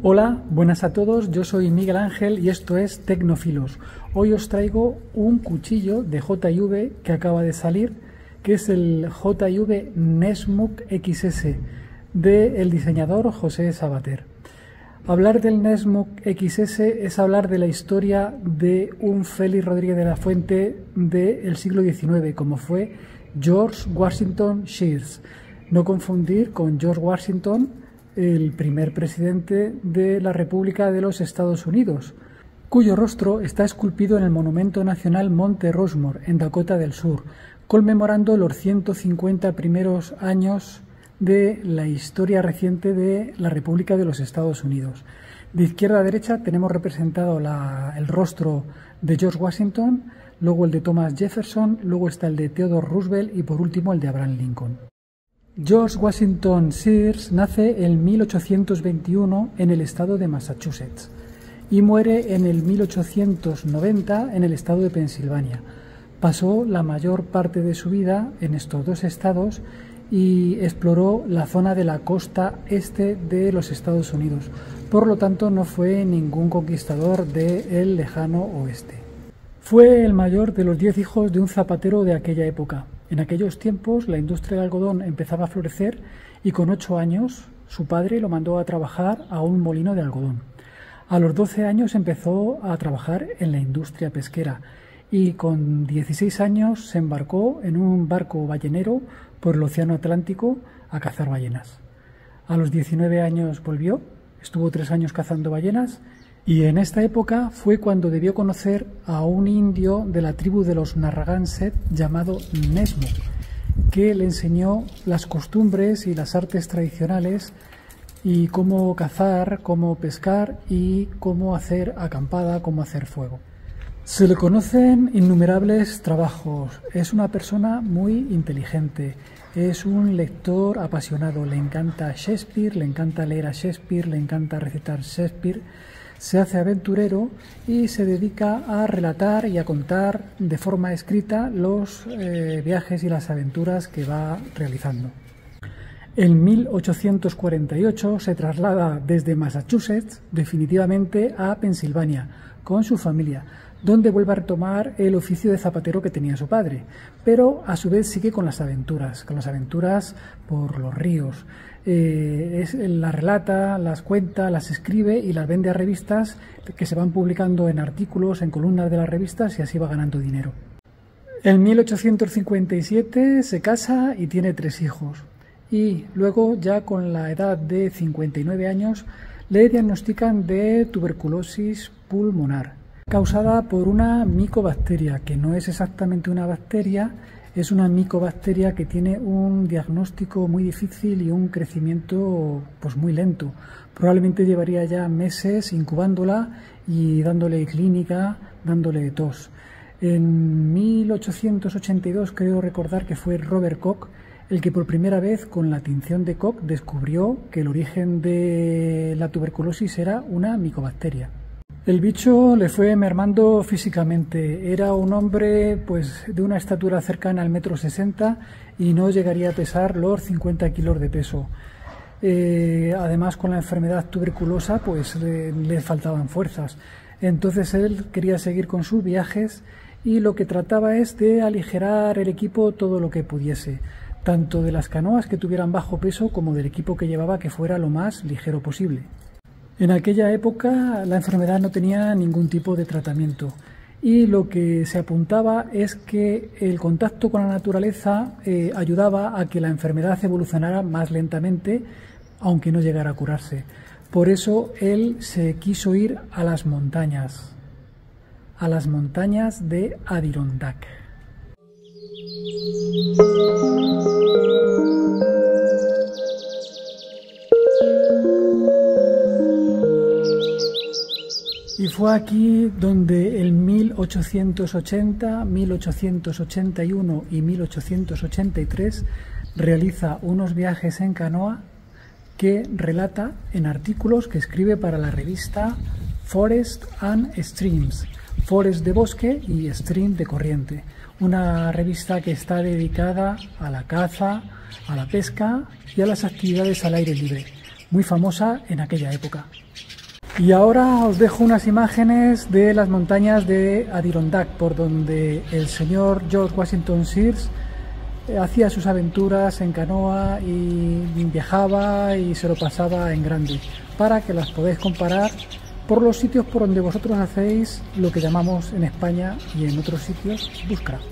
Hola, buenas a todos, yo soy Miguel Ángel y esto es Tecnofilos. Hoy os traigo un cuchillo de JV que acaba de salir, que es el JV Nesmuk XS del diseñador José Sabater. Hablar del Nesmuk XS es hablar de la historia de un Félix Rodríguez de la Fuente del siglo XIX, como fue George Washington Shears. No confundir con George Washington, el primer presidente de la República de los Estados Unidos, cuyo rostro está esculpido en el Monumento Nacional Monte Rushmore, en Dakota del Sur, conmemorando los 150 primeros años de la historia reciente de la República de los Estados Unidos. De izquierda a derecha tenemos representado el rostro de George Washington, luego el de Thomas Jefferson, luego está el de Theodore Roosevelt y por último el de Abraham Lincoln. George Washington Shears nace en 1821 en el estado de Massachusetts y muere en el 1890 en el estado de Pensilvania. Pasó la mayor parte de su vida en estos dos estados y exploró la zona de la costa este de los Estados Unidos. Por lo tanto, no fue ningún conquistador del lejano oeste. Fue el mayor de los 10 hijos de un zapatero de aquella época. En aquellos tiempos la industria del algodón empezaba a florecer y con 8 años su padre lo mandó a trabajar a un molino de algodón. A los 12 años empezó a trabajar en la industria pesquera y con 16 años se embarcó en un barco ballenero por el Océano Atlántico a cazar ballenas. A los 19 años volvió, estuvo 3 años cazando ballenas y en esta época fue cuando debió conocer a un indio de la tribu de los Narragansett llamado Nesmuk, que le enseñó las costumbres y las artes tradicionales y cómo cazar, cómo pescar y cómo hacer acampada, cómo hacer fuego. Se le conocen innumerables trabajos, es una persona muy inteligente, es un lector apasionado, le encanta Shakespeare, le encanta leer a Shakespeare, le encanta recitar Shakespeare. Se hace aventurero y se dedica a relatar y a contar de forma escrita los viajes y las aventuras que va realizando. En 1848 se traslada desde Massachusetts definitivamente a Pensilvania con su familia, donde vuelve a retomar el oficio de zapatero que tenía su padre, pero a su vez sigue con las aventuras por los ríos. Las relata, las cuenta, las escribe y las vende a revistas que se van publicando en artículos, en columnas de las revistas y así va ganando dinero. En 1857 se casa y tiene 3 hijos y luego ya con la edad de 59 años le diagnostican de tuberculosis pulmonar causada por una micobacteria, que no es exactamente una bacteria, es una micobacteria que tiene un diagnóstico muy difícil y un crecimiento pues muy lento. Probablemente llevaría ya meses incubándola y dándole clínica, dándole tos. En 1882 creo recordar que fue Robert Koch el que por primera vez con la tinción de Koch descubrió que el origen de la tuberculosis era una micobacteria. El bicho le fue mermando físicamente, era un hombre pues de una estatura cercana al 1,60 m y no llegaría a pesar los 50 kilos de peso. Además con la enfermedad tuberculosa pues le faltaban fuerzas, entonces él quería seguir con sus viajes y lo que trataba es de aligerar el equipo todo lo que pudiese, tanto de las canoas que tuvieran bajo peso como del equipo que llevaba que fuera lo más ligero posible. En aquella época la enfermedad no tenía ningún tipo de tratamiento y lo que se apuntaba es que el contacto con la naturaleza ayudaba a que la enfermedad evolucionara más lentamente, aunque no llegara a curarse. Por eso él se quiso ir a las montañas de Adirondack. Y fue aquí donde en 1880, 1881 y 1883 realiza unos viajes en canoa que relata en artículos que escribe para la revista Forest and Streams, Forest de bosque y Stream de corriente, una revista que está dedicada a la caza, a la pesca y a las actividades al aire libre, muy famosa en aquella época. Y ahora os dejo unas imágenes de las montañas de Adirondack, por donde el señor George Washington Sears hacía sus aventuras en canoa y viajaba y se lo pasaba en grande, para que las podáis comparar por los sitios por donde vosotros hacéis lo que llamamos en España y en otros sitios bushcraft.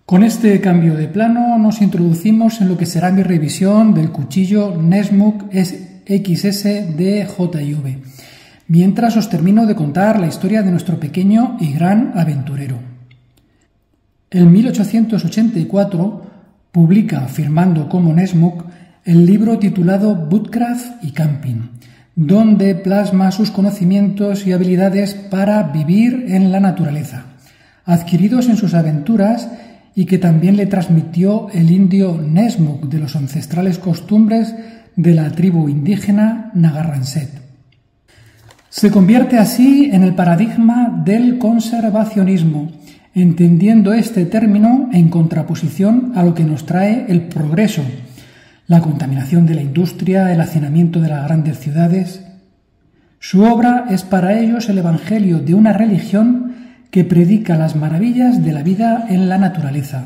Con este cambio de plano nos introducimos en lo que será mi revisión del cuchillo Nessmuk XS de JV, mientras os termino de contar la historia de nuestro pequeño y gran aventurero. En 1884 publica, firmando como Nessmuk, el libro titulado Woodcraft y Camping, donde plasma sus conocimientos y habilidades para vivir en la naturaleza, adquiridos en sus aventuras y que también le transmitió el indio Nessmuk de los ancestrales costumbres de la tribu indígena Nagarranset. Se convierte así en el paradigma del conservacionismo, entendiendo este término en contraposición a lo que nos trae el progreso, la contaminación de la industria, el hacinamiento de las grandes ciudades. Su obra es para ellos el evangelio de una religión que predica las maravillas de la vida en la naturaleza.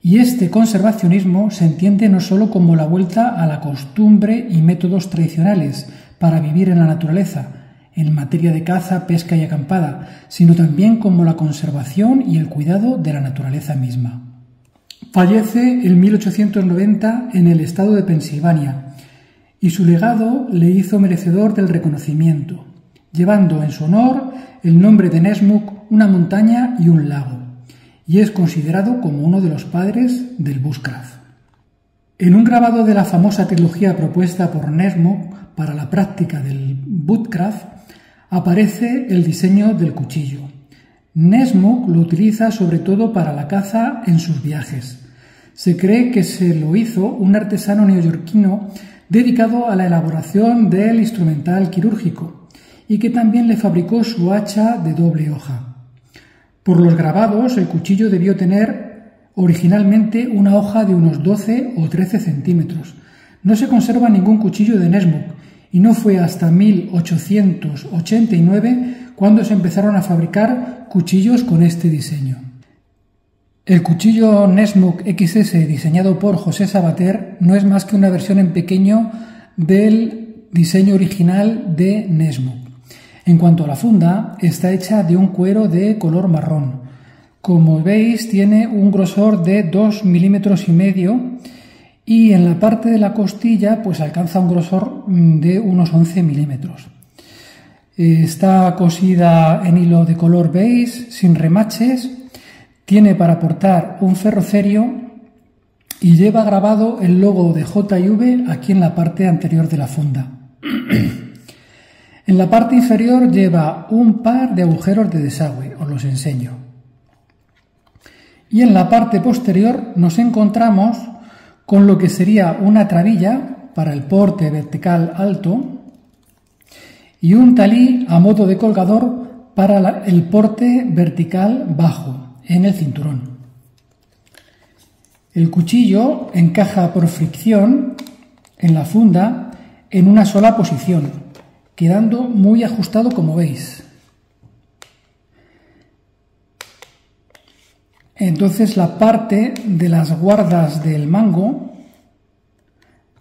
Y este conservacionismo se entiende no solo como la vuelta a la costumbre y métodos tradicionales para vivir en la naturaleza, en materia de caza, pesca y acampada, sino también como la conservación y el cuidado de la naturaleza misma. Fallece en 1890 en el estado de Pensilvania, y su legado le hizo merecedor del reconocimiento, llevando en su honor el nombre de Nessmuk, una montaña y un lago, y es considerado como uno de los padres del bushcraft. En un grabado de la famosa trilogía propuesta por Nessmuk para la práctica del woodcraft aparece el diseño del cuchillo. Nessmuk lo utiliza sobre todo para la caza en sus viajes. Se cree que se lo hizo un artesano neoyorquino dedicado a la elaboración del instrumental quirúrgico, y que también le fabricó su hacha de doble hoja. Por los grabados, el cuchillo debió tener originalmente una hoja de unos 12 o 13 centímetros. No se conserva ningún cuchillo de Nessmuk, y no fue hasta 1889 cuando se empezaron a fabricar cuchillos con este diseño. El cuchillo Nessmuk XS diseñado por José Sabater no es más que una versión en pequeño del diseño original de Nessmuk. En cuanto a la funda, está hecha de un cuero de color marrón. Como veis, tiene un grosor de 2,5 milímetros y en la parte de la costilla pues alcanza un grosor de unos 11 milímetros. Está cosida en hilo de color beige, sin remaches, tiene para portar un ferrocerio y lleva grabado el logo de JV aquí en la parte anterior de la funda. En la parte inferior lleva un par de agujeros de desagüe, os los enseño. Y en la parte posterior nos encontramos con lo que sería una trabilla para el porte vertical alto y un talí a modo de colgador para el porte vertical bajo, en el cinturón. El cuchillo encaja por fricción en la funda en una sola posición, quedando muy ajustado como veis. Entonces la parte de las guardas del mango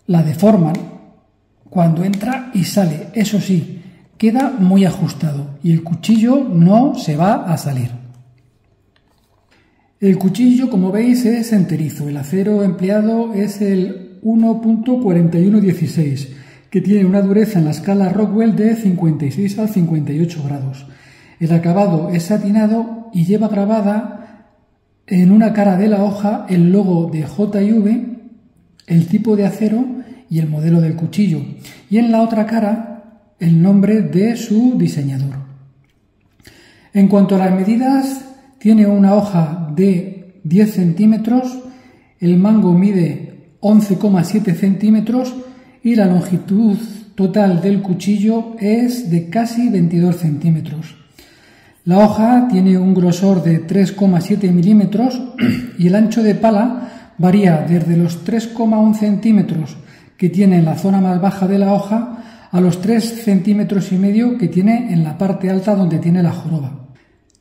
la deforman cuando entra y sale. Eso sí, queda muy ajustado y el cuchillo no se va a salir. El cuchillo, como veis, es enterizo. El acero empleado es el 1.4116, que tiene una dureza en la escala Rockwell de 56 al 58 grados. El acabado es satinado y lleva grabada en una cara de la hoja el logo de J&V, el tipo de acero y el modelo del cuchillo, y en la otra cara el nombre de su diseñador. En cuanto a las medidas, tiene una hoja de 10 centímetros, el mango mide 11,7 centímetros y la longitud total del cuchillo es de casi 22 centímetros. La hoja tiene un grosor de 3,7 milímetros y el ancho de pala varía desde los 3,1 centímetros que tiene en la zona más baja de la hoja a los 3,5 centímetros que tiene en la parte alta donde tiene la joroba.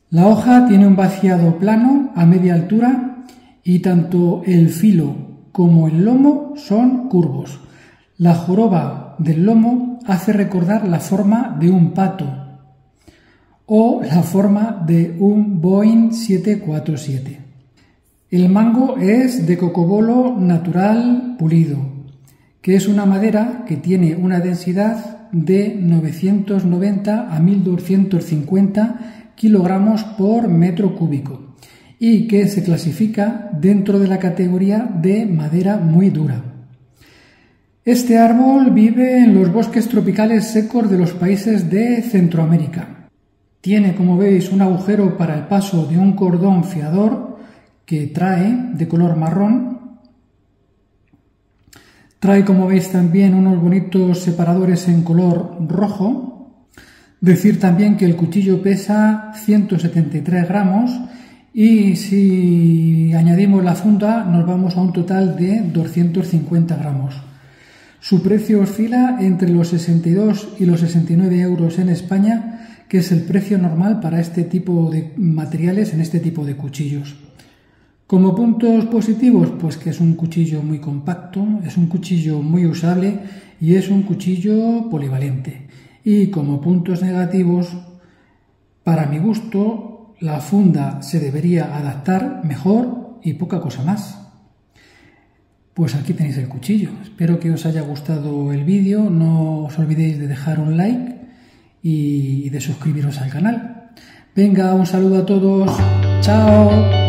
La hoja tiene un vaciado plano a media altura y tanto el filo como el lomo son curvos. La joroba del lomo hace recordar la forma de un pato o la forma de un Boeing 747. El mango es de cocobolo natural pulido, que es una madera que tiene una densidad de 990 a 1250 kilogramos por metro cúbico y que se clasifica dentro de la categoría de madera muy dura. Este árbol vive en los bosques tropicales secos de los países de Centroamérica. Tiene, como veis, un agujero para el paso de un cordón fiador que trae de color marrón. Trae, como veis, también unos bonitos separadores en color rojo. Decir también que el cuchillo pesa 173 gramos y si añadimos la funda nos vamos a un total de 250 gramos. Su precio oscila entre los 62 y los 69 euros en España, que es el precio normal para este tipo de materiales en este tipo de cuchillos. Como puntos positivos, pues que es un cuchillo muy compacto, es un cuchillo muy usable y es un cuchillo polivalente. Y como puntos negativos, para mi gusto, la funda se debería adaptar mejor y poca cosa más. Pues aquí tenéis el cuchillo. Espero que os haya gustado el vídeo. No os olvidéis de dejar un like y de suscribiros al canal. Venga, un saludo a todos. ¡Chao!